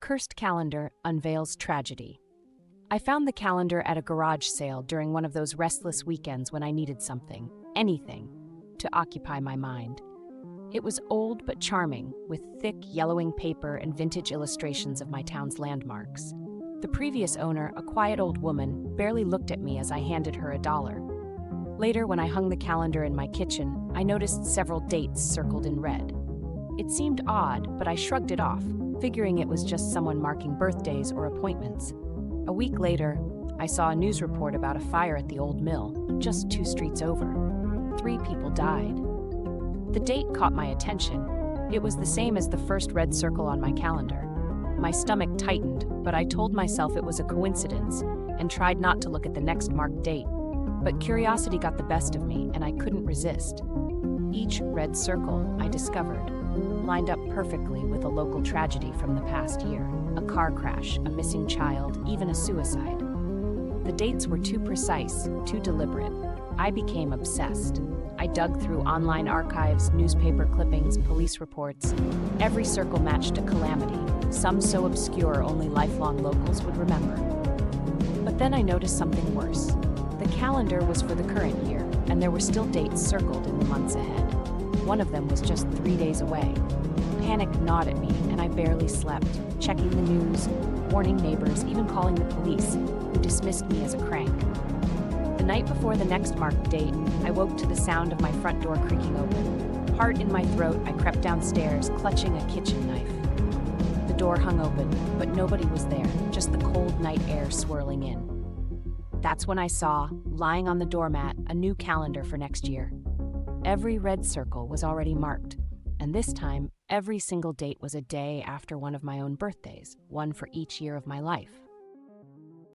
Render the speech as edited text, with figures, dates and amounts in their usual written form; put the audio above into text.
Cursed calendar unveils tragedy. I found the calendar at a garage sale during one of those restless weekends when I needed something, anything, to occupy my mind. It was old but charming, with thick, yellowing paper and vintage illustrations of my town's landmarks. The previous owner, a quiet old woman, barely looked at me as I handed her $1. Later, when I hung the calendar in my kitchen, I noticed several dates circled in red. It seemed odd, but I shrugged it off, figuring it was just someone marking birthdays or appointments. A week later, I saw a news report about a fire at the old mill, just 2 streets over. 3 people died. The date caught my attention. It was the same as the first red circle on my calendar. My stomach tightened, but I told myself it was a coincidence and tried not to look at the next marked date. But curiosity got the best of me, and I couldn't resist. Each red circle, I discovered, lined up perfectly with a local tragedy from the past year. A car crash, a missing child, even a suicide. The dates were too precise, too deliberate. I became obsessed. I dug through online archives, newspaper clippings, police reports. Every circle matched a calamity, some so obscure only lifelong locals would remember. But then I noticed something worse. The calendar was for the current year, and there were still dates circled in the months ahead. One of them was just 3 days away. Panic gnawed at me, and I barely slept, checking the news, warning neighbors, even calling the police, who dismissed me as a crank. The night before the next marked date, I woke to the sound of my front door creaking open. Heart in my throat, I crept downstairs, clutching a kitchen knife. The door hung open, but nobody was there, just the cold night air swirling in. That's when I saw, lying on the doormat, a new calendar for next year. Every red circle was already marked, and this time, every single date was a day after one of my own birthdays, one for each year of my life.